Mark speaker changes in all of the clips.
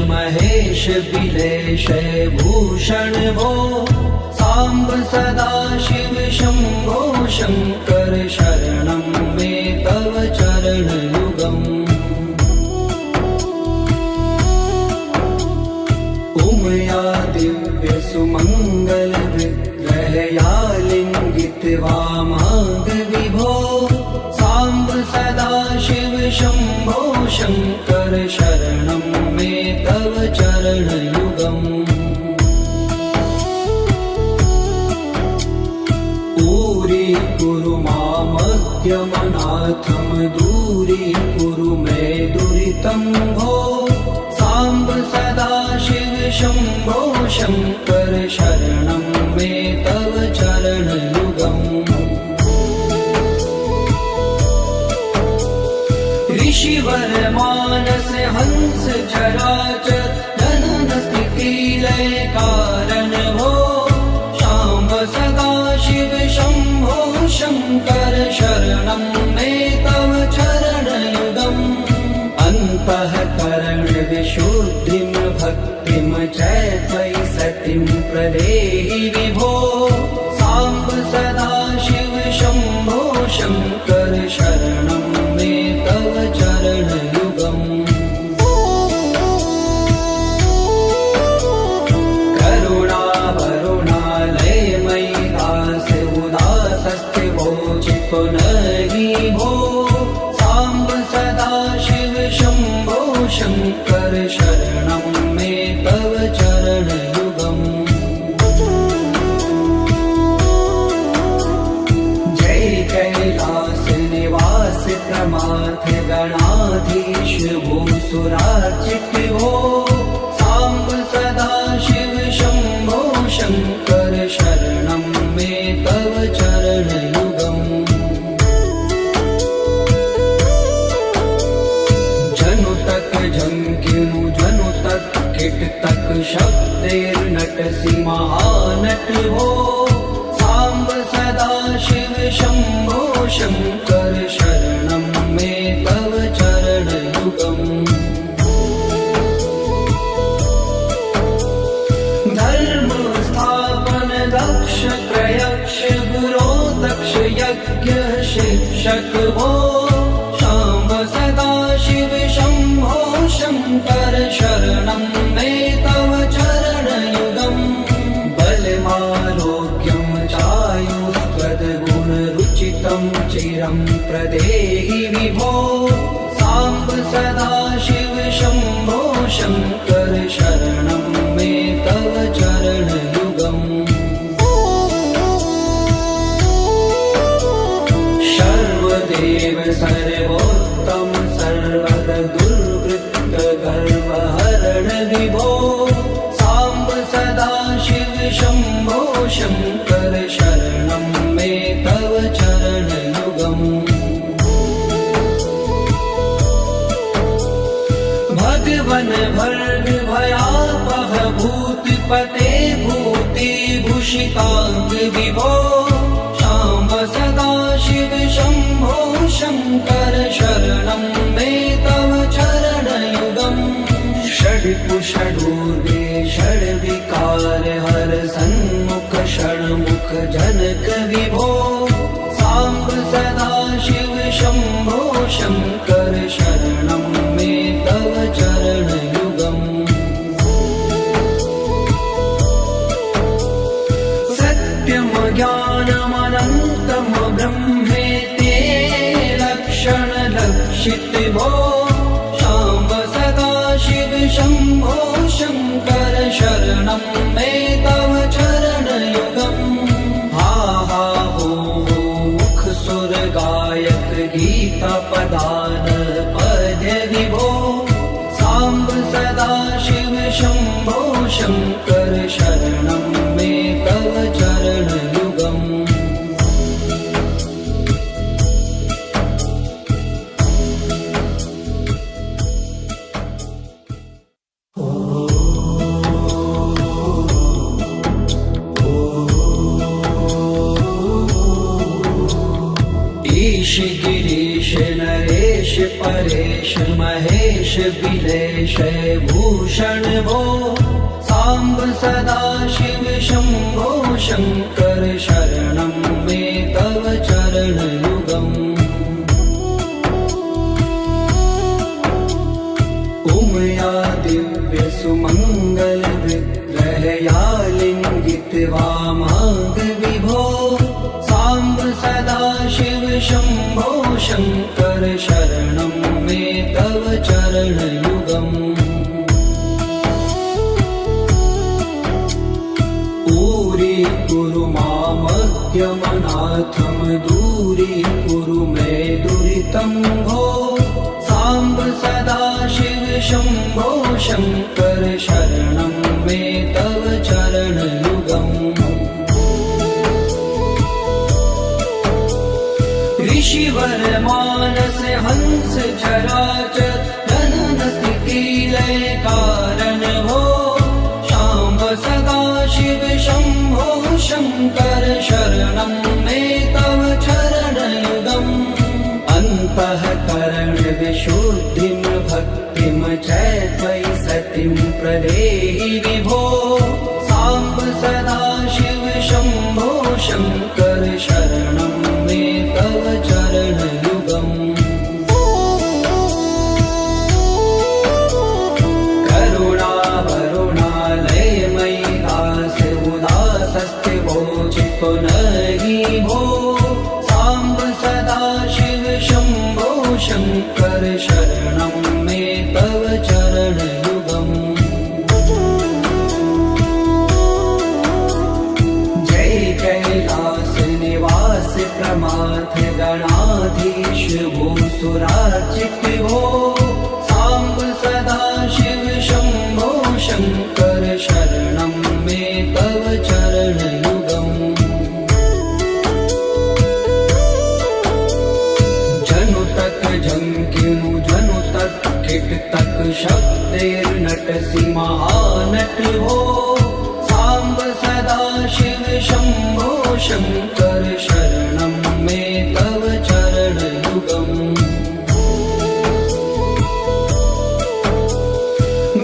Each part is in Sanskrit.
Speaker 1: महेश बिलेश भूषण भो सांब सदा शिव शंभो शंकर शरणं मे तव चरण युगम् उमया दिव्य सुमंगल विग्रहया लिंगित वामांग विभो सांब सदा शिव शंभो शंकर शरणं मे तव चरण युगम् पूरी कुरु मामद्यमनाथं दूरी कुरु मे दुरितं भो सांब सदा शिव शंभो शंकर शरणं मे तव चरण युगम् ऋषिवर मानस हंस चराचर जनन स्थिति लय कारण भो शाम्ब सदा शिव शंभो शंकर शरणं मे तव चरण युगम् अन्तःकरण विशुद्धिं भक्तिं च त्वयि सतिं प्रदेहि विभो सांब सदा शिव शंभो शंकर शरणं मे तव चरण युगम् करुणा वरुणालय मयि दास उदासस्ते वोचितो नहि भो सांब सदा शिव शंभो शंकर शरणं मे तव चरण युगम् जय कैलास निवास प्रमाथ गणाधीश भूसुरार्चित भो सांब सदा शिव शंभो शंकर शरणं मे तव चरण युगम् जनु तक झंकिनु जनु तक किट तक शब्दैर्नटसि महानट भो सांब सदा शिव शंभो शंकर शरणं मे तव चरण युगम् धर्म स्थापन दक्ष प्रयक्ष गुरो दक्ष यज्ञ शिक्षक भो सांब सदा शिव शंभो शंकर शरणं मे तव चरण युगम् बलमारोग्यं चायुस्त्वद्गुणरुचितं चिरं प्रदेहि विभो सांब सदा शिव शंभो शंकर शरणं मे तव चरण युगम् सर्वदेव सर्वोत्तम सर्वद दुर्वृत्त गर्वहरण विभो सांब सदा शिव शंभो शंकर शरणं मे तव चरण युगम् भगवन भर्ग भयापह भूतिपते भूति भूषितांग विभो सांब सदा शिव शंभो शंकर शरणं मे तव चरण युगम् षड्कुषडूर्वे षड्विकार हर सन्मुख षण्मुख जनक विभो सांब सदा शिव शंभो शंकर शरणं मे तव चरण युगम् सत्यं ज्ञानमनन्तं ब्रह्मेते लक्षण लक्षित भो सांब सदा शिव शंभो शंकर शरणं मे तव चरण युगम् हा हा हो मुख सुर गायक गीता पदान पद्य विभो सांब सदा शिव शंभो शंकर शरणं मे तव चरण युगम् परेश महेश बिलेश भूषण भो सांब सदा शिव शंभो शंकर शरणं मे तव चरणयुगम् उमया दिव्य सुमंगल विग्रहया लिंगित वामांग विभो सांब सदा शिव शंभो शंकर शरणं मे तव चरणयुगम् दूरी मामज्ञमनाथं दूरी कुरु मे दुरितं भो सांब सदा शिव शंभो शंकर शरणं मे तव चरणयुगम् ऋषिवर मानस हंस चराचर जनन स्थिति लय कारण भो सांब सदा शिव शंभो शंकर शरणं मे तव चरणयुगम् अन्तःकरण विशुद्धिं भक्तिं च त्वयि सतिं प्रदेहि विभो सांब सदा शिव शंभो शंकर शरणं मे तव चरणयुगम् चितो नहि भो सांब सदा शिव शंभो शंकर शरणं मे तव चरणयुगम् जय कैलास निवास प्रमाथ गणाधीश भूसुरार्चित भो सांब सदा शिव शंभो शंकर शरणं मे तव चरणयुगम् जनु तक झंकिनु जनु तक किट तक शब्देर्नटसि महानट भो सांब सदा शिव शंभो शंकर शरणं मे तव चरणयुगम्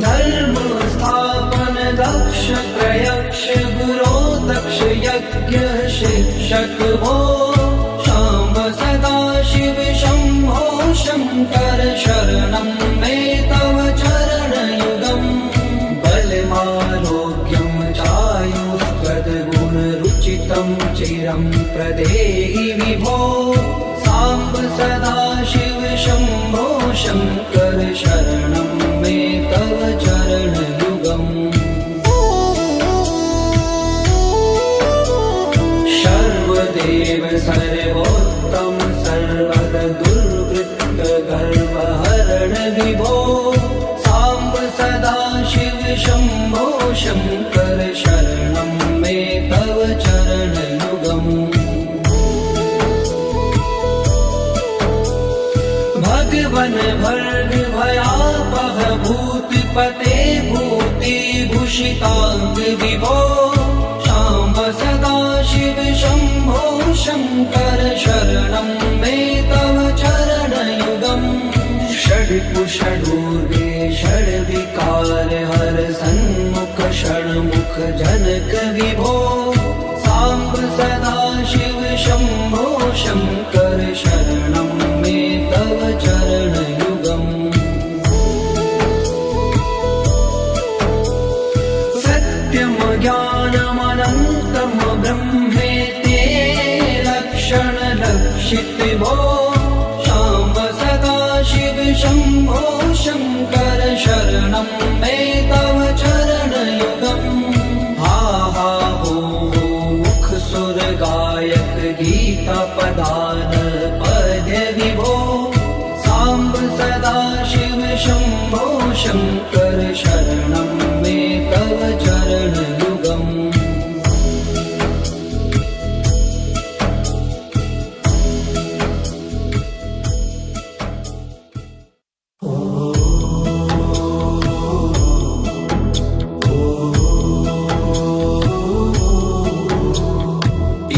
Speaker 1: धर्म स्थापन दक्ष प्रयक्ष गुरो दक्ष यज्ञ शिक्षक भो सांब सदा शिव शंभो शंकर शरणं मे तव चरणयुगम् बलमारोग्यं चायुस्त्वद्गुणरुचितं चिरं प्रदेहि विभो सांब सदा शिव शंभो शंकर शरणं मे तव चरणयुगम् सर्वदेव सर्वोत्तम सर्वद दुर्वृत्त गर्वहरण विभो सांब सदा शिव शंभो शंकर शरणं मे तव चरणयुगम् भगवन भर्ग भयापह भूतिपते भूतिभूषितांग विभो सांब सदा शिव शंभो शंकर शरणं मे तव चरणयुगम् षड्कुषडूर्गे षड्विकार हर सन्मुख षण्मुख जनक विभो सांब सदा शिव शंभो शंकर शरणं मे तव चरणयुगम् सत्यं ज्ञानमनन्तं ब्रह्मेति लक्षण लक्षित भो सांब सदा शिव शंभो शंकर शरणं मे तव चरणयुगम् हा हा हो मुख सुर गायक गीता पदान पद्य विभो सांब सदा शिव शंभो शंकर शरणं मे तव चरणयुगम्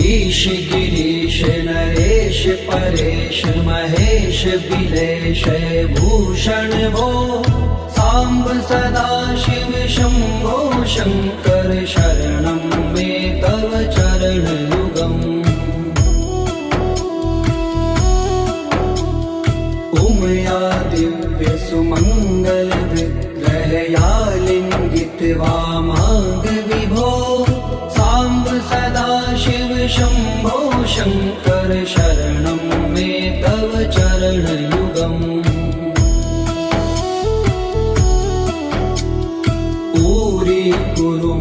Speaker 1: ईश गिरीश नरेश परेश महेश बिलेश भूषण भो साम्ब सदा शिव शम्भो शङ्कर शरणं मे तव चरणयुगम् उमया दिव्य सुमङ्गल विग्रहया लिङ्गित वामाङ्ग विभो साम्ब सदा शिव शम्भो शङ्कर शरणं मे तव चरणयुगम् दूरी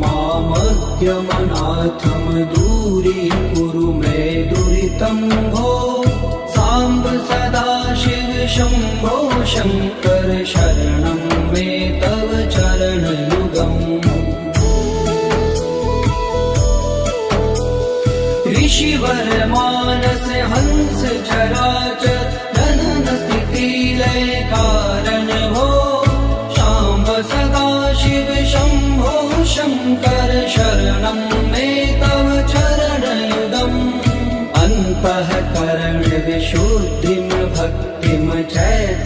Speaker 1: मामज्ञमनाथं दूरीकुरु मे दुरितं भो साम्ब सदा शिव शम्भो शङ्कर शरणं मे तव चरणयुगम् ऋषिवर मानस हंस चराचर जनन स्थिति लय कारण भो शाम्ब सदा शिव शम्भो शङ्कर शरणं मे तव चरणयुगम् अन्तःकरण विशुद्धिं भक्तिं च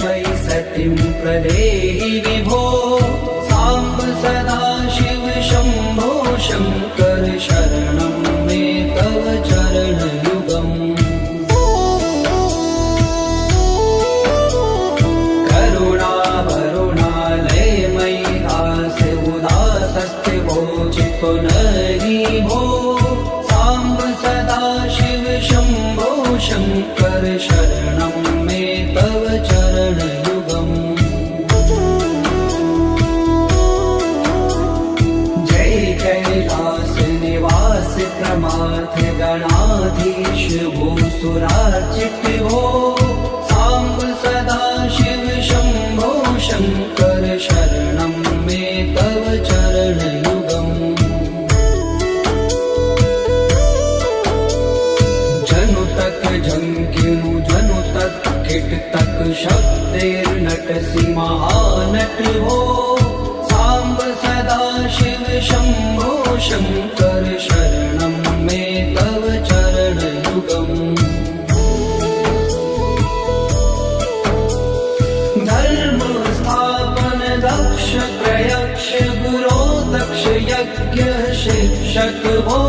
Speaker 1: त्वयि सतिं प्रदेहि विभो साम्ब सदा शिव शम्भो शङ्कर शरणं मे तव चरणयुगम् चितो नरि भो साम्ब सदा शिव शम्भो शङ्कर शरणं मे तव चरणयुगम् जय कैलास निवास प्रमाथ गणाधीश भूसुरार्चित भो साम्ब सदा शिव शम्भो शङ्कर शरणं मे तव चरणयुगम् जनु तक झंकिनु जनु तक किट तक शब्देर्नटसि महानट भो साम्ब सदा शिव शम्भो शङ्कर शरणं मे तव चरणयुगम् धर्म स्थापन दक्ष प्रयक्ष गुरो दक्ष यज्ञ शिक्षक भो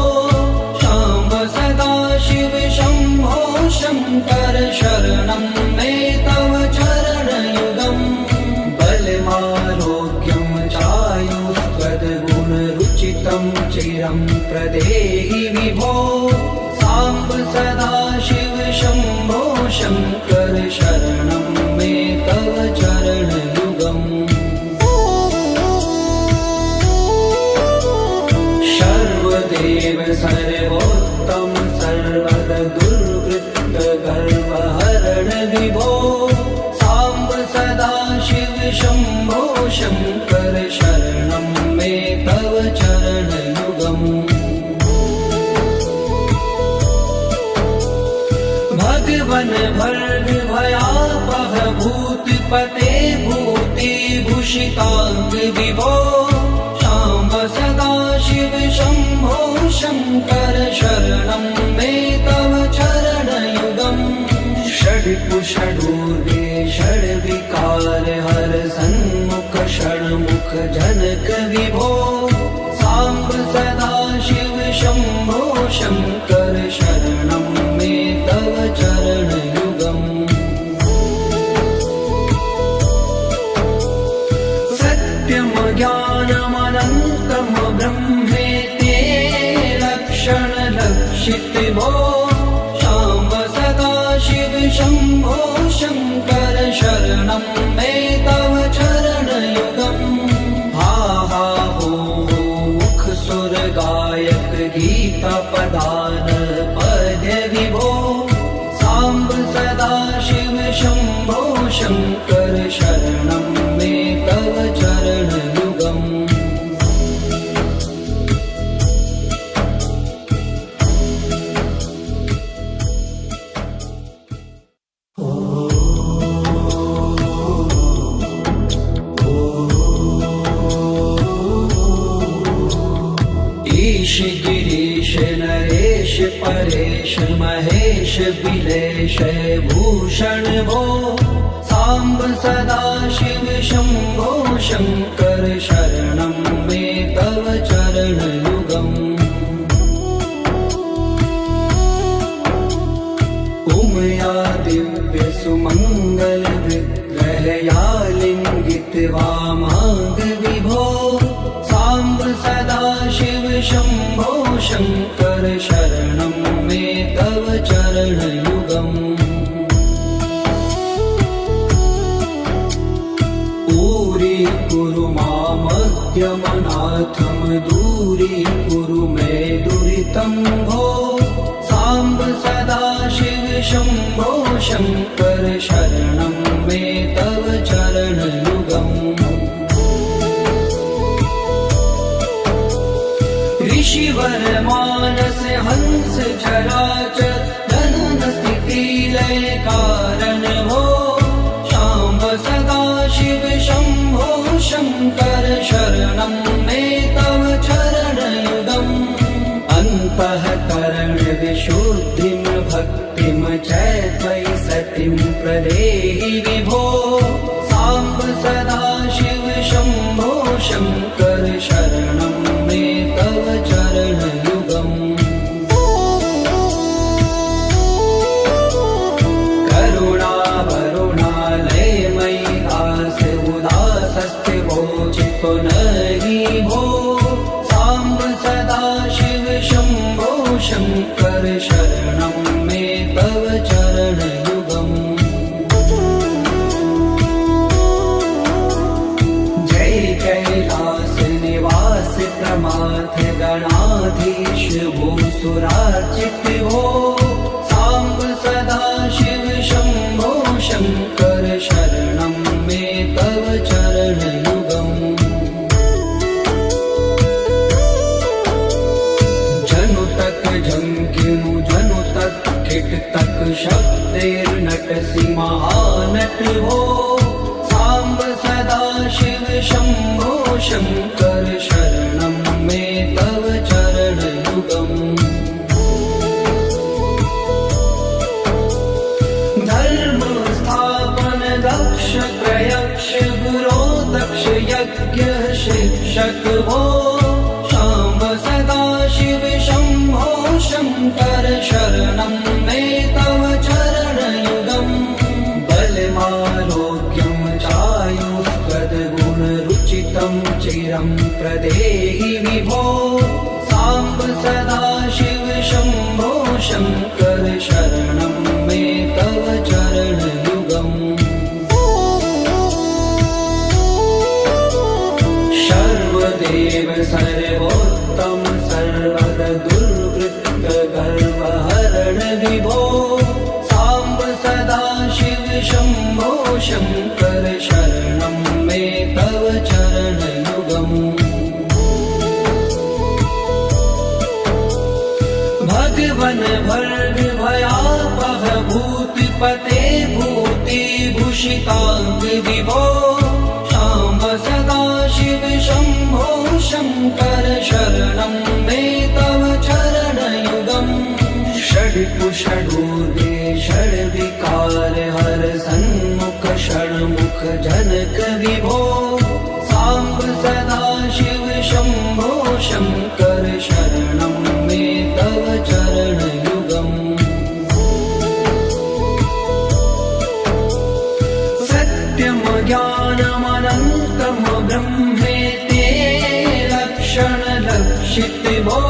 Speaker 1: शाम्ब सदा शिव शम्भो शङ्कर शरणं मे तव चरणयुगम् बलमारोग्यं चायुस्त्वद्गुणरुचितं चिरं प्रदेहि विभो साम्ब सदा शिव शम्भो शङ्कर शरणं मे तव चरणयुगम् सर्वदेव सर्वोत्तम सर्वद दुर्वृत्त गर्वहरण विभो साम्ब सदा शिव शम्भो शङ्कर शरणं मे तव चरणयुगम् भगवन भर्ग भयापह भूतिपते भूतिभूषिताङ्ग विभो शाम्ब सदा शिव शम्भो शङ्कर शरणं मे तव चरणयुगम् षड्कुषडूर्वे षड्विकार हर सन्मुख षण्मुख जनक विभो साम्ब सदा शिव शम्भो शङ्कर शरणं मे तव चरणयुगम् सत्यं ज्ञानमनन्तं ब्रह्मेति लक्षणलक्षित भो शाम्ब सदा शिव शम्भो शङ्कर शरणं मे तव चरणयुगम् हा हा हो मुख सुर गायक गीता पदान पद्य विभो साम्ब सदा शिव शम्भो शङ्कर शरणं मे तव चरणयुगम् ईश गिरीश नरेश देश परेश महेश बिलेश भूषण भो सांब सदा शिव शंभो शंकर शरणं मे तव चरणयुगम् उमया दिव्य सुमंगल विग्रहया लिंगित वामांग विभो सांब सदा शिव शंभो शंकर शरणं मे तव चरणयुगम् कुरु मामद्यमनाथं दूरीकुरु मे दुरितं भो सांब सदा शिव शंभो शंकर शरणं मे तव चरणयुगम् ऋषिवर मानस हंस चराचर जनन स्थिति लय कारण भो सांब सदा शिव शंभो शंकर शरणं मे तव चरणयुगम् अन्तःकरण विशुद्धिं भक्तिं च त्वयि सतिं प्रदेहि विभो सांब सदा शिव शंभो शंकर शरणं मे तव चरणयुगम् नहि भो सांब सदा शिव शंभो शंकर शरणं मे तव चरणयुगम् जय कैलास निवास प्रमाथ गणाधीश भूसुरार्चित भो सांब सदा शिव शंभो शंकर शरणं मे तव चरणयुगम् झंकिनु जनु तक किट तक शब्देर्नटसि महानट भो सांब सदा शिव शंभो शंकर शरणं मे तव चरणयुगम् धर्म स्थापन दक्ष प्रयक्ष गुरो दक्ष यज्ञ शिक्षक भो सांब सदा शिव शंभो शंकर शरणं मे तव चरणयुगम् बलमारोग्यं चायुष्वद्गुणरुचितं चिरं प्रदेहि विभो सांब सदा शिव शंभो शंकर शरणं मे तव चरणयुगम् सर्वदेव सर्वोत्तम सर्वर दुर्वृत्त गर्वहरण विभो सांब सदा शिव शंभो शंकर शरणं मे तव चरणयुगम् भगवन भर्ग भयापह भूतिपते भूतिभूषितांग विभो सांब सदा शिव शंभो शंकर शरणं मे तव चरणयुगम् षड्कुषडूर्वे षड्विकार हर सन्मुख षण्मुख जनक विभो सांब सदा शिव शंभो शंकर शरणं मे तव चरणयुगम् सत्यम ज्ञानमनन्तं ब्रह्मेते लक्षण लक्षित भो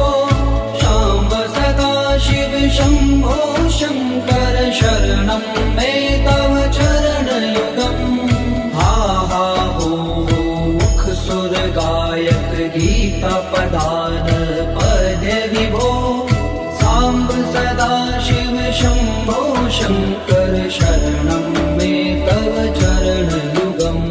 Speaker 1: सांब सदा शिव शंभो शंकर शरणं मे तव चरणयुगम् हा हा हो मुख सुर गायक गीता पदान पद विभो सांब सदा शिव शंभो शंकर शरणं मे तव चरणयुगम्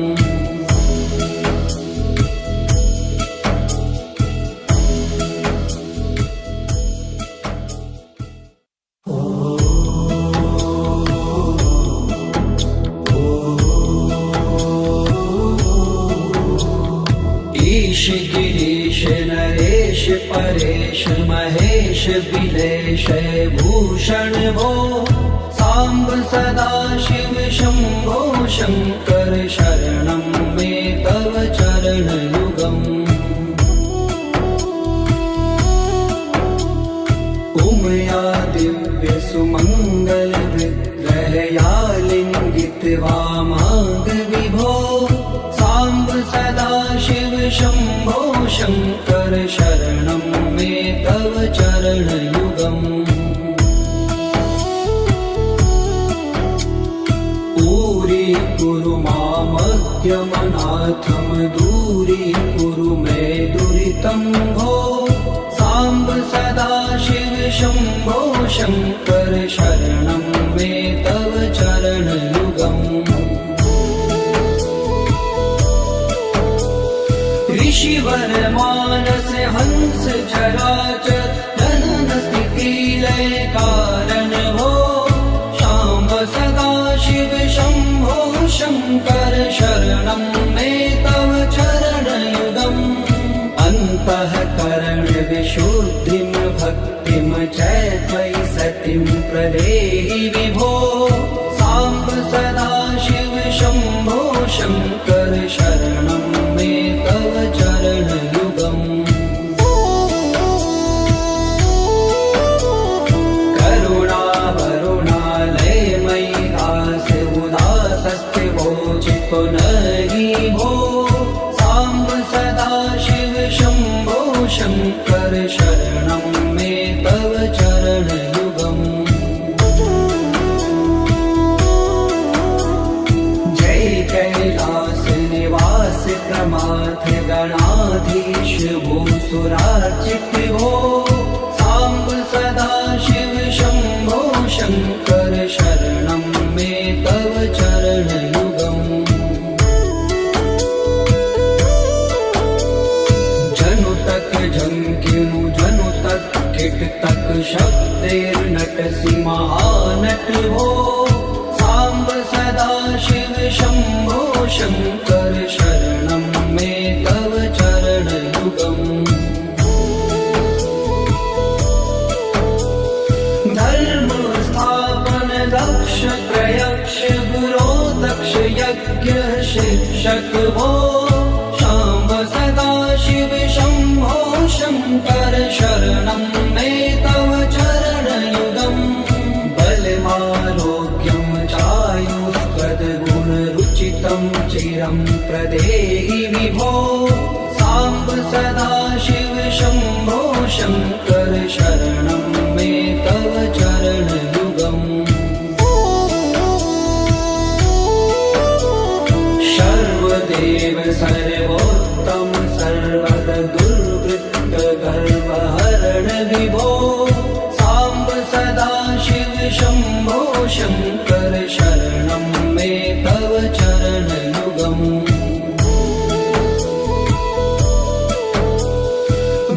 Speaker 1: महेश बिलेश भूषण भो सांब सदा शिव शंभो शंकर शरणं मे तव चरण युगम् उमया दिव्य सुमंगल विग्रहया लिंगित वामांग विभो सांब सदा शिव शंभो शंकर शरणं मे तव चरण युगम् पूरी कुरु मामज्ञमनाथम दूरी कुरु मे दुरितं भो सांब सदा शिव शंभो शंकर शरणं मे तव चरण युगम् ऋषिवर मानस हंस चराचर जनन स्थिति लय कारण भो शाम्ब सदा शिव शंभो शंकर शरणं मे तव चरण युगम् अन्तःकरण विशुद्धिं भक्तिं च त्वयि सतिं प्रदेहि विभो सांब सदा शिव शंभो शंकर शरणं मे तव चरण युगम् करुणा वरुणालय मयि दास उदासस्थिवो चित्तो नहि भो सांब सदा शिव शंभो शंकर शरणं मे तव चरण युगम् जय कैलास निवास प्रमाथ गणाधीश भूसुरार्चित भो सांब सदा शिव शंभो शंकर शरणं मे तव चरण युगम् जनु तक झंकिनु जनु तक किट तक शब्दैर्नटसि महानट भो सांब सदा शिव शंभो शंकर शरणं मे तव चरण युगम् धर्म स्थापन दक्ष प्रयक्ष गुरो दक्ष यज्ञ शिक्षक भो शाम्ब सदा शिव शंभो शंकर शरणं मे तव चरण युगम् बलमारोग्यं चायुस्त्वद्गुणरुचितं चिरं प्रदेहि विभो सांब सदा शिव शंभो शंकर शरणं मे तव चरण युगम् सर्वदेव सर्वोत्तम सर्वद दुर्वृत्त गर्वहरण विभो सांब सदा शिव शंभो शंकर शरणं मे तव चरण युगम्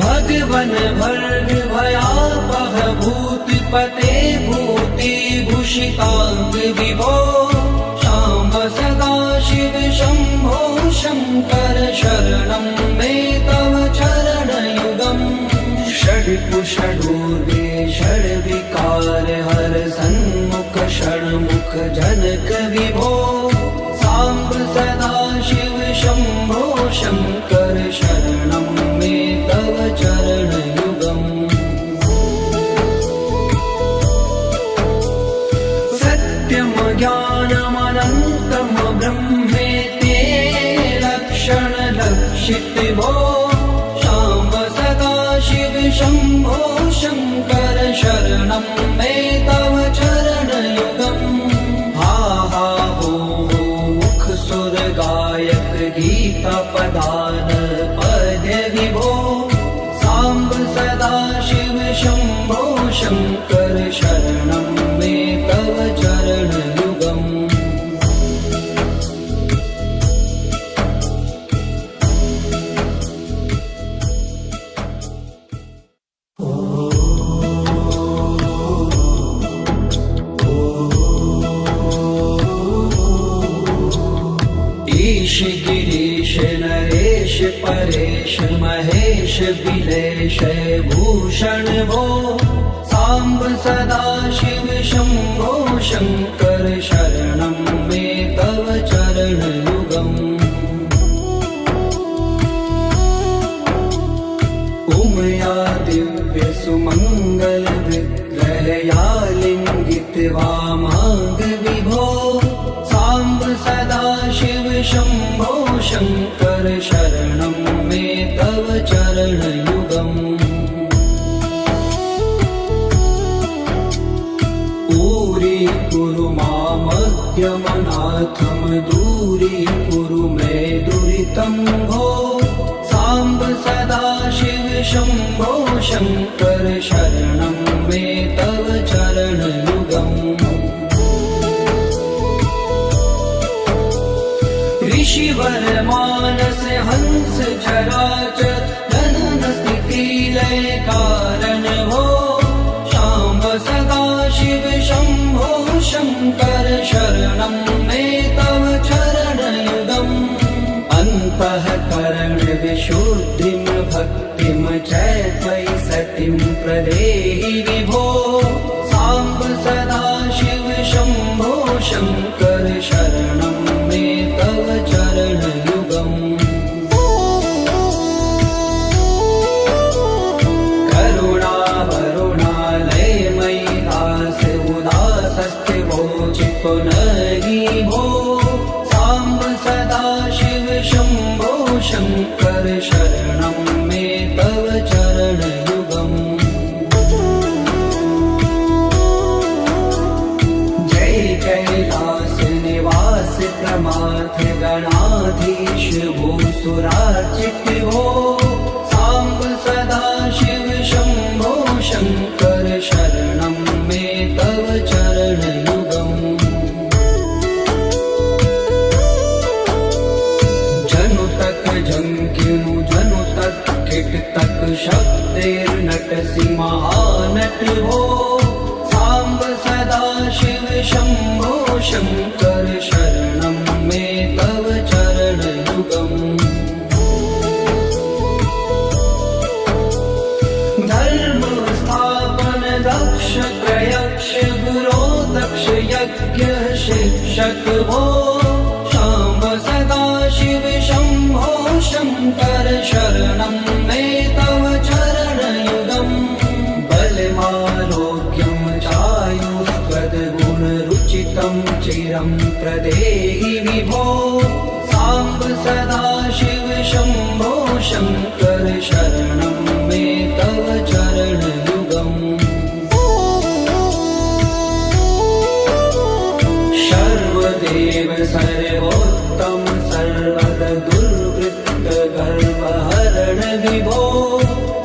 Speaker 1: भगवन भर्ग भयापह भूतिपते भूति भूषितांग विभो शाम्ब सदा शिव शंभो शंकर शरणं मे तव चरण युगम् षड्कुषडूर्वे षड्विकार हर सन्मुख षण्मुख जनक विभो सांब सदा शिव शंभो शंकर शरणं मे तव चरण युगम् सत्यम ज्ञानमनन्तं ब्रह्मेति लक्षण लक्षित भो शाम्ब सदा शिव शंभो शंकर शरणं मे तव चरण युगम् हा हा हो मुख सुर गायक गीता पदान पद्य विभो सांब सदा शिव शंभो शंकर शरणं मे तव चरण युगम् ईश गिरीश नरेश परेश महेश बिलेश विलेशय भूषण भो साम्ब सदाशिव शम्भो शङ्कर शरणं मे तव चरणयुगम् उमया दिव्य सुमङ्गल विग्रहया लिङ्गित वामाङ्ग विभो साम्ब सदाशिव शम्भो शङ्कर शरणं मे तव चरणयुगम् दूरी मामद्यमनाथम दूरीकुरु मे दुरितं भो साम्ब सदाशिव शम्भो शङ्कर शरणं मे तव चरणयुगम् ऋषिवर मानस हंस चराचर जनन स्थिति लय कारण भो शाम्ब सदाशिव शम्भो शङ्कर शरणं मे तव चरणयुगम् अन्तःकरण विशुद्धिं भक्तिं च त्वयि सतिं प्रदेहि विभो साम्ब सदाशिव शम्भो शङ्कर शरणं मे तव चरणयुगम् पुनरि भो साम्ब सदाशिव शम्भो शङ्कर शरणं मे तव चरणयुगम् जय कैलास निवास प्रमाथ गणाधीश भूसुरार्चित भो साम्ब सदाशिव शम्भो शङ्कर शरणं मे तव चरणयुगम् जंकिनु जनु तक किट तक शब्देर्नटसि महानट भो साम्ब सदाशिव शम्भो शङ्कर शरणं मे तव चरणयुगम् धर्म स्थापन दक्ष प्रयक्ष गुरो दक्ष यज्ञ शिक्षक भो शाम्ब सदाशिव शम्भो शङ्कर शरणं मे तव चरणयुगम् बलमारोग्यं चायुस्त्वद्गुणरुचितं चिरं प्रदेहि विभो साम्ब सदाशिव शम्भो शङ्कर शरणं मे तव चरणयुगम् सर्वदेव सर्वोत्तम सर्वद दुर्वृत्त गर्वहरण विभो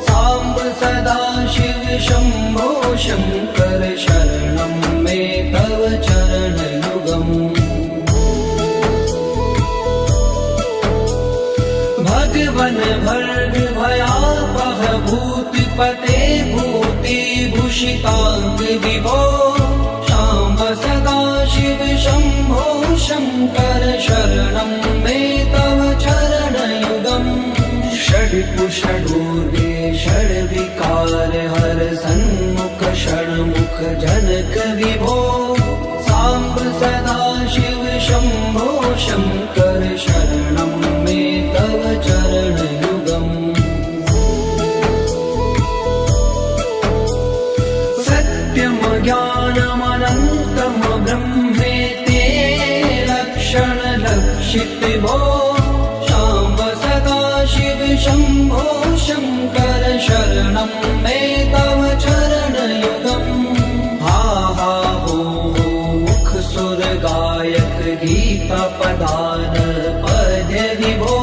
Speaker 1: साम्ब सदाशिव शम्भो शङ्कर शरणं मे तव चरणयुगम् भगवन् भर्ग भयापह भूतिपते भूतिभूषिताङ्ग विभो साम्ब सदाशिव शम्भो शङ्कर शरणं मे तव चरणयुगम् षड्कुषडूर्वे षड्विकार हर सन्मुख षण्मुख जनक विभो साम्ब सदाशिव शम्भो शङ्कर शरणं मे तव चरणयुगम् सत्यं ज्ञानमनन्तं ब्रह्मेति लक्षणलक्षित भो शाम्ब सदाशिव शम्भो शङ्कर शरणं मे तव चरणयुगम् हा हा हो मुख सुर गायक गीता पदान पद्य विभो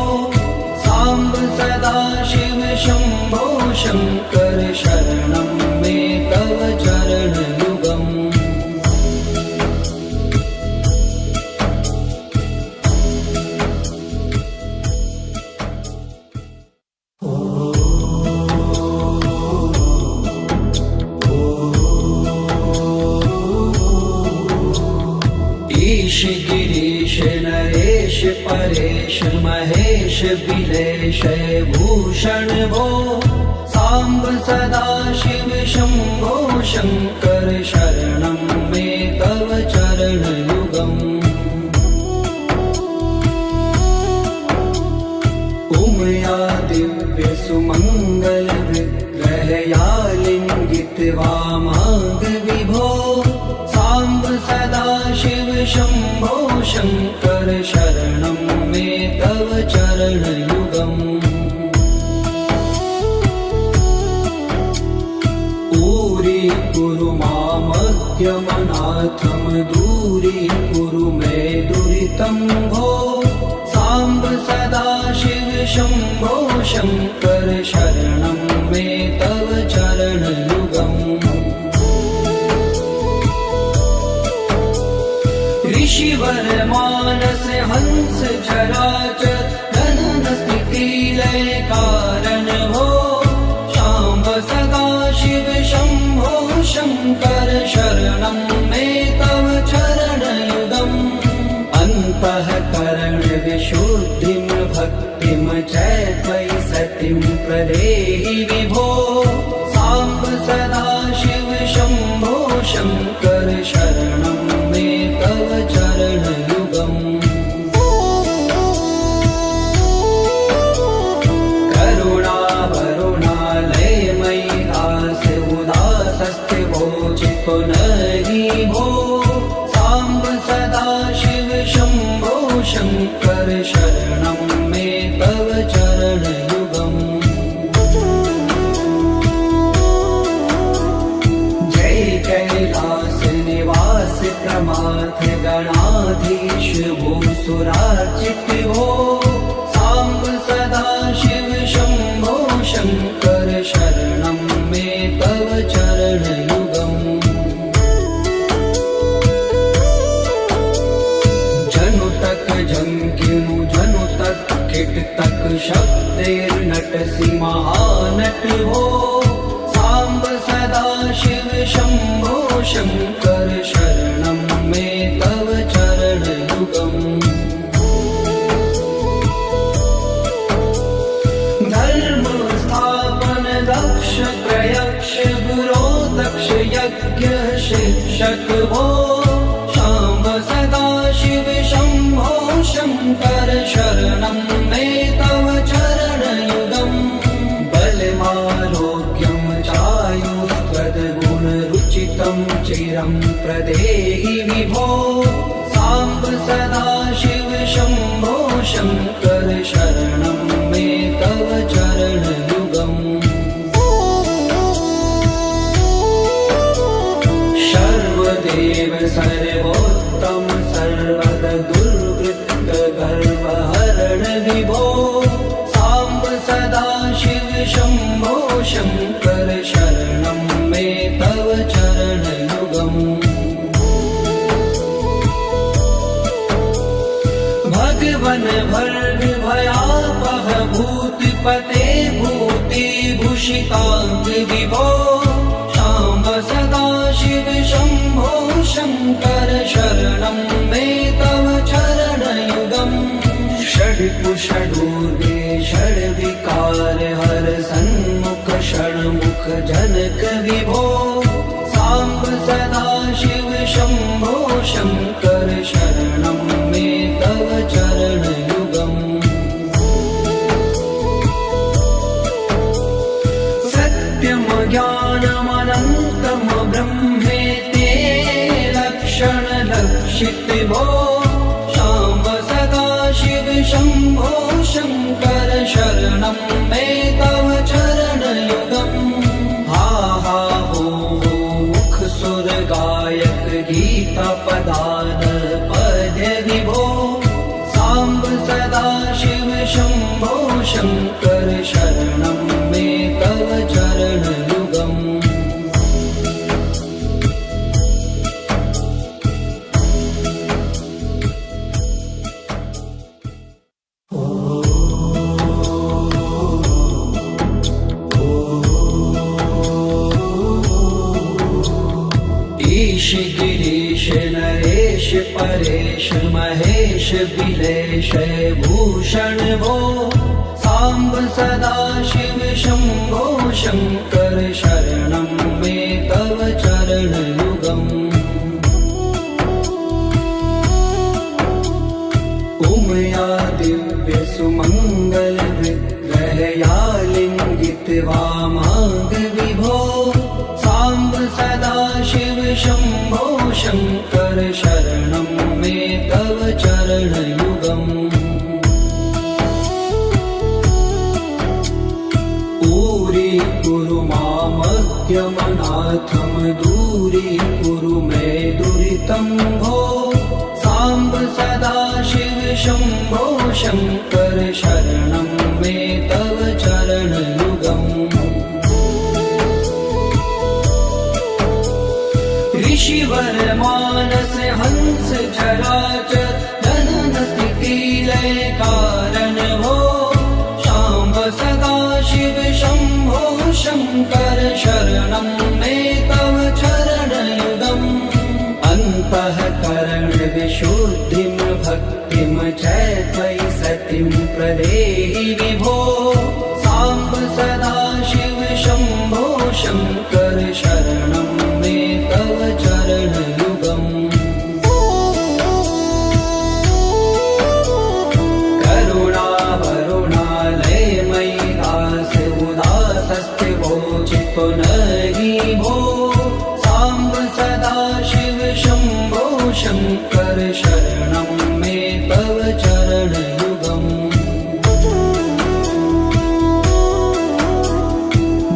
Speaker 1: साम्ब सदाशिव शम्भो शङ्कर शरणं मे तव चरणयुगम् ईश गिरीश नरेश परेश महेश बिलेश भूषण भो साम्ब सदाशिव शम्भो शङ्कर शरणं मे तव चरणयुगम् उमया दिव्यसुमङ्गलविग्रहया लिङ्गितवामाङ्गविभो साम्ब सदाशिव शम्भो शङ्कर शरणं मे तव चरणयुगम् दूरी मामद्यमनाथं दूरीकुरु मे दुरितं भो साम्ब सदाशिव शम्भो शङ्कर शरणं मे तव चरणयुगम् ऋषिवर मानस हंस चराचर गगन स्थिति लय कारण भो शाम्ब सदाशिव शम्भो शङ्कर शरणं मे तव चरणयुगम् अन्तःकरण विशुद्धिं भक्तिं च त्वयि सतिं प्रदेहि विभो साम्ब सदाशिव शम्भो शङ्कर शरणं मे तव चरणयुगम् पुनरि भो साम्ब सदाशिव शम्भो शङ्कर शरणं मे तव चरणयुगम् जय कैलास निवास प्रमाथ गणाधीश भूसुरार्चित भो साम्ब सदाशिव शम्भो शङ्कर शरणं मे तव चरणयुगम् जंकिनु जनु तक किट तक शब्दैर्नटसि महानट हो साम्ब सदाशिव शम्भो शङ्कर शरणं मे तव चरणयुगम् धर्म स्थापन दक्ष प्रयक्ष गुरो दक्ष यज्ञ शिक्षक भो शाम्ब सदाशिव शम्भो शङ्कर शरणं मे तव चरणयुगम् बलमारोग्यं चायुस्त्वद्गुणरुचितं चिरं प्रदेहि विभो साम्ब सदाशिव शम्भो शङ्कर शरणं मे तव चरणयुगम् सर्वदेव सर्वोत्तम सर्वद दुर्वृत्त गर्वहरण विभो साम्ब सदाशिव शम्भो शङ्कर शरणं मे तव चरणयुगम् भगवन् भर्ग भयापह भूतिपते भूतिभूषिताङ्ग विभो साम्ब सदाशिव शम्भो शङ्कर शरणं मे तव चरणयुगम् षड्कुषडूर्वे षड्विकार हर सन्मुख षण्मुख जनक विभो साम्ब सदाशिव शम्भो शङ्कर शरणं मे तव चरणयुगम् सत्यं ज्ञानमनन्तं ब्रह्मेति लक्षणलक्षित भो साम्ब सदाशिव शम्भो शङ्कर शरणं मे तव चरणयुगम् हा हा हो मुख सुर गायक गीता पदान पद्य विभो साम्ब सदाशिव शम्भो शङ्कर शरणं मे तव चरणयुगम् ईश गिरीश नरेश परेश महेश बिलेश भूषण भो साम्ब सदा शिव शम्भो शङ्कर शरणं मे तव चरणयुगम् उमया दिव्य सुमङ्गल विग्रहया लिङ्गित वामाङ्ग विभो साम्ब सदा शिव शम्भो शङ्कर शरणं मे तव चरणयुगम् कुरु मामद्यमनाथं दूरीकुरु मे दुरितं भो साम्ब सदा शिव शम्भो शङ्कर शरणं मे तव चरणयुगम् ऋषिवर मानस हंस चराचर जनन स्थिति लय कारण भो शाम्ब सदा शिव शम्भो शङ्कर शरणं मे तव चरणयुगम् अन्तःकरण विशुद्धिं भक्तिं च त्वयि सतिं प्रदेहि विभो साम्ब सदा शिव शम्भो शङ्कर शरणं मे तव चरणयुगम् नहि भो साम्ब सदा शिव शम्भो शङ्कर शरणं मे तव चरणयुगम्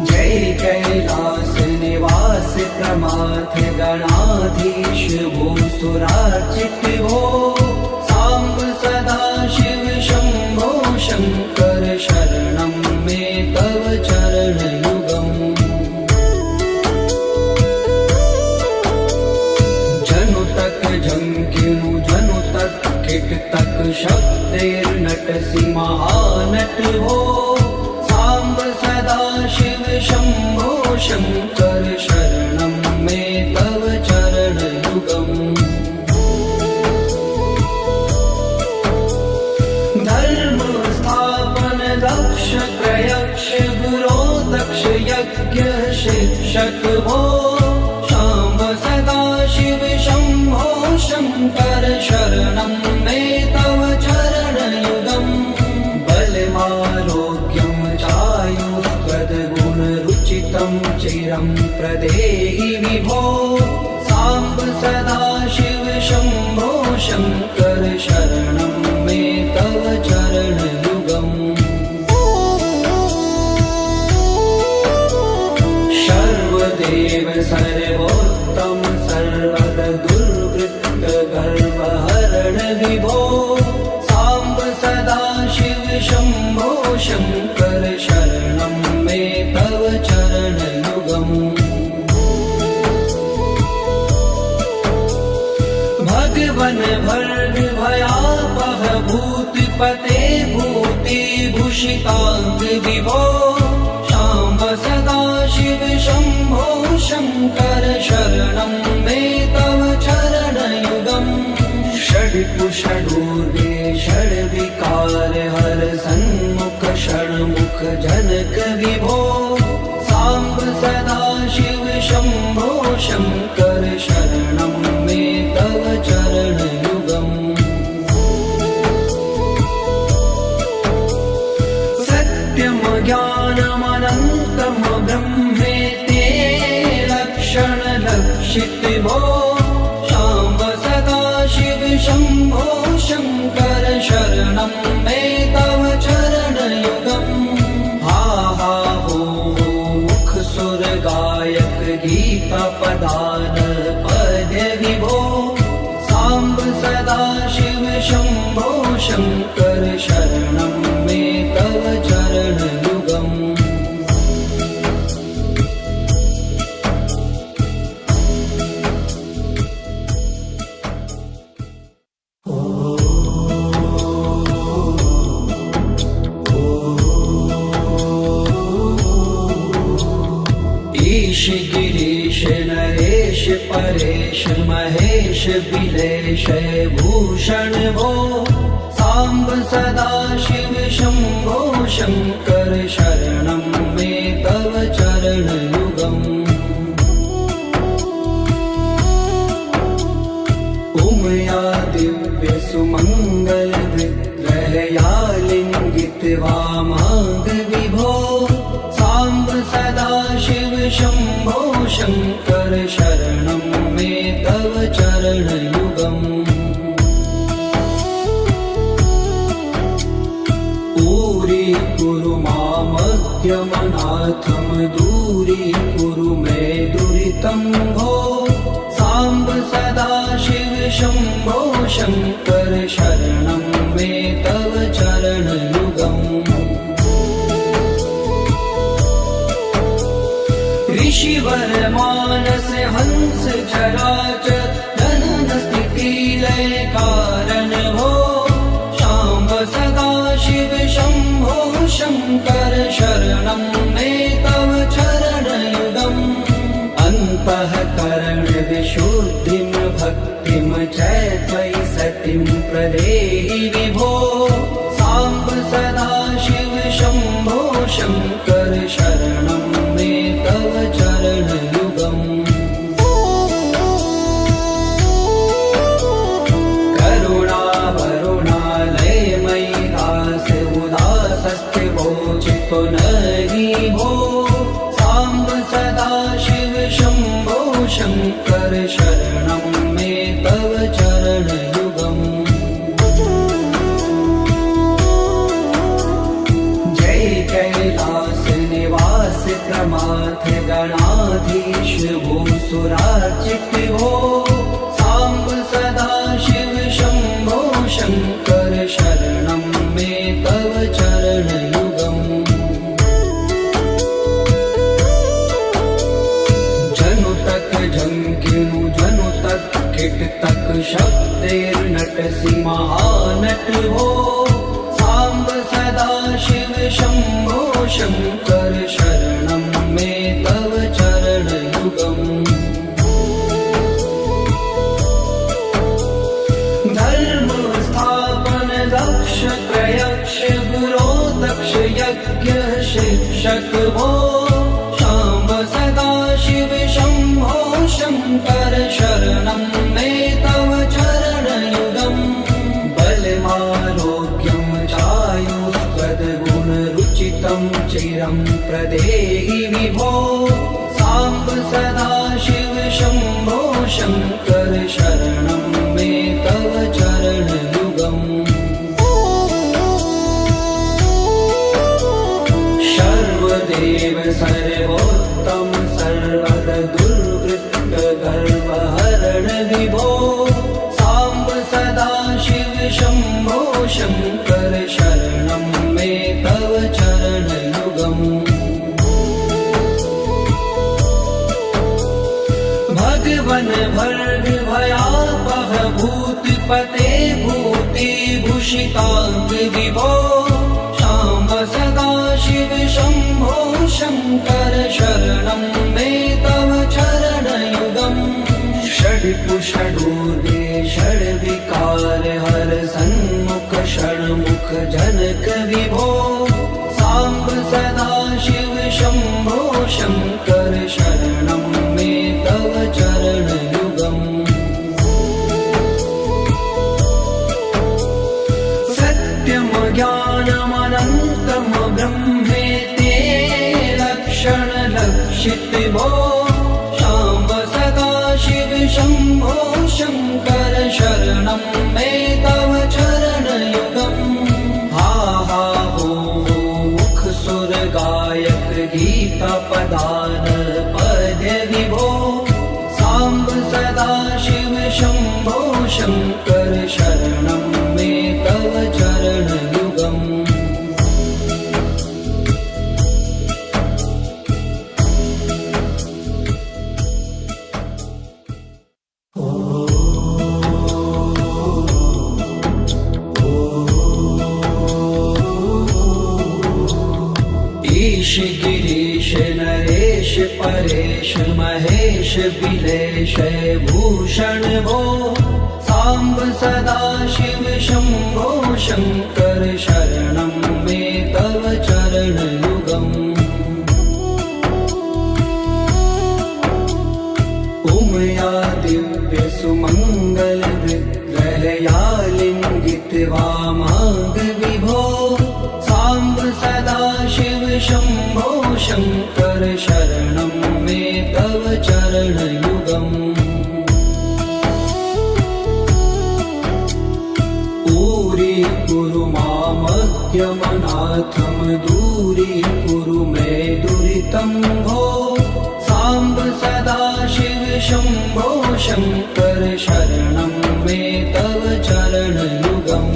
Speaker 1: जय कैलास निवास प्रमाथ गणाधीश भूसुरार्चित भो साम्ब सदा शिव शम्भो शङ्कर शरणं मे तव चरणयुगम् झंकिनु जनु तक किट तक शब्देर्नटसि महानट हो साम्ब सदा शिव शम्भो शङ्कर शरणं मे तव चरणयुगम् धर्म स्थापन दक्ष प्रयक्ष गुरो दक्ष यज्ञ शिक्षक भो शाम्ब सदा शिव शम्भो शङ्कर शरणं मे तव चरणयुगम् बलमारोग्यं चायुष्पदगुणरुचितं चिरं प्रदेहि विभो साम्ब सदा शिव शम्भो शङ्कर शरणं मे तव चरणयुगम् सर्वदेव सर्वोत्तम सर्वद दुर्वृत्त गर्वहरण विभो साम्ब सदा शिव शम्भो शङ्कर शरणं मे तव चरणयुगम् भगवन भर्ग भयापह भूतिपते भूतिभूषिताङ्ग विभो साम्ब सदा शिव शम्भो शङ्कर शरणं मे तव चरणयुगम् षड्कुषडूर्वे षड्विकार हर सन्मुख षण्मुख जनक विभो साम्ब सदा शिव शम्भो शङ्कर शरणं मे तव चरणयुगम् सत्यं ज्ञानमनन्तं ब्रह्मेते लक्षणलक्षित भो साम्ब सदा शिव शम्भो शङ्कर शरणं मे तव चरणयुगम् हा हा हो मुख सुर गायक गीता पदान पद्य विभो साम्ब सदा शिव शम्भो शङ्कर शरणं मे तव चरणयुगम् ईश गिरीश नरेश परेश महेश बिलेश भूषण भो साम्ब सदा शिव शम्भो शङ्कर शरणं मे तव चरणयुगम् उमया दिव्य सुमङ्गल विग्रहया लिङ्गित वामाङ्ग विभो साम्ब सदा शिव शम्भो शङ्कर शरणं मे तव चरणयुगम् कुरु मामद्यमनाथं दूरीकुरु मे दुरितं भो साम्ब सदा शिव शम्भो शङ्कर शरणं मे तव चरणयुगम् ऋषिवर मानस हंस चराचर जनन स्थिति लय कारण भो शाम्ब सदा शिव शम्भो शङ्कर शरणं मे तव चरणयुगम् अन्तःकरण विशुद्धिं भक्तिं च त्वयि सतिं प्रदेहि विभो साम्ब सदा शिव शम्भो शङ्कर शरणं मे तव चरणयुगम् तो नहीं भो साम्ब सदा शिव शम्भो शङ्कर शरणं मे तव चरणयुगम् जय कैलास निवास प्रमाथ गणाधीश भूसुरार्चित भो साम्ब सदा शिव शम्भो शङ्कर शरणं मे तव चरणयुगम् झंकिनु जनु तक किट तक शब्देर्नटसि महानट हो साम्ब सदा शिव शम्भो शङ्कर शरणं मे तव चरणयुगम् धर्म स्थापन दक्ष प्रयक्ष गुरो दक्ष यज्ञ शिक्षक भो शाम्ब सदा शिव शम्भो शङ्कर शरणं मे तव चरणयुगम् बलमारोग्यं चायुष्पदगुणरुचितं चिरं प्रदेहि विभो साम्ब सदा शिव शम्भो शङ्कर शरणं मे तव चरणयुगम् सर्वदेव सर्वोत्तम सर्वद दुर्वृत्त गर्वहरण विभो साम्ब सदा शिव शम्भो शङ्कर शरणं मे तव चरणयुगम् भगवन् भर्ग भयापह भूतिपते भूतिभूषिताङ्ग विभो साम्ब सदा शिव शम्भो शङ्कर शरणं मे तव चरणयुगम् षड्पुषडूर्वे षड्विकार हर सन्मुख षण्मुख जनक विभो साम्ब सदा शिव शम्भो शङ्कर शरणं मे तव चरणयुगम् सत्यं ज्ञानमनन्तं ब्रह्मेति लक्षण लक्षित भो शाम्ब सदा शिव शम्भो शङ्कर शरणं मे तव चरणयुगम् हा हा हो मुख सुर गायक गीता पदान पद्य विभो साम्ब सदा शिव शम्भो शङ्कर शरणं मे तव चरणयुगम् ईश गिरीश नरेश परेश महेश बिलेश भूषण भो साम्ब सदा शिव शम्भो शङ्कर शरणं मे तव चरणयुगम् उमया दिव्य सुमङ्गल विग्रहया लिङ्गित वामाङ्ग विभो साम्ब सदा शिव शम्भो शङ्कर शरणं मे तव चरणयुगम् कुरु मामज्ञमनाथं दूरीकुरु मे दुरितं भो साम्ब सदा शिव शम्भो शङ्कर शरणं मे तव चरणयुगम्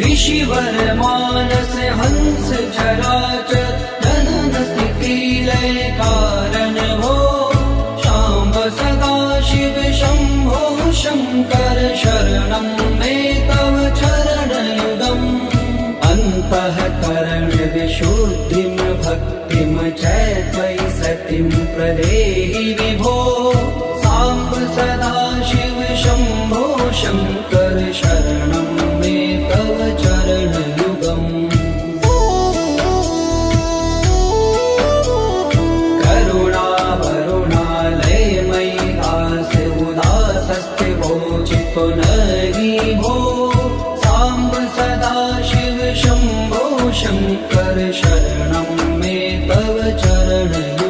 Speaker 1: ऋषिवर मानस हंस चराचर जनन स्थिति लय कारण भो शाम्ब सदा शिव शम्भो शङ्कर शरणं मे तव चरणयुगम् अन्तःकरण विशुद्धिं भक्तिं च त्वयि सतिं प्रदेहि विभो साम्ब सदा शिव शम्भो शङ्कर शरणं मे तव चरणयुगम् पुनरि भो साम्ब सदा शिव शम्भो शङ्कर शरणं मे तव चरणयुगम्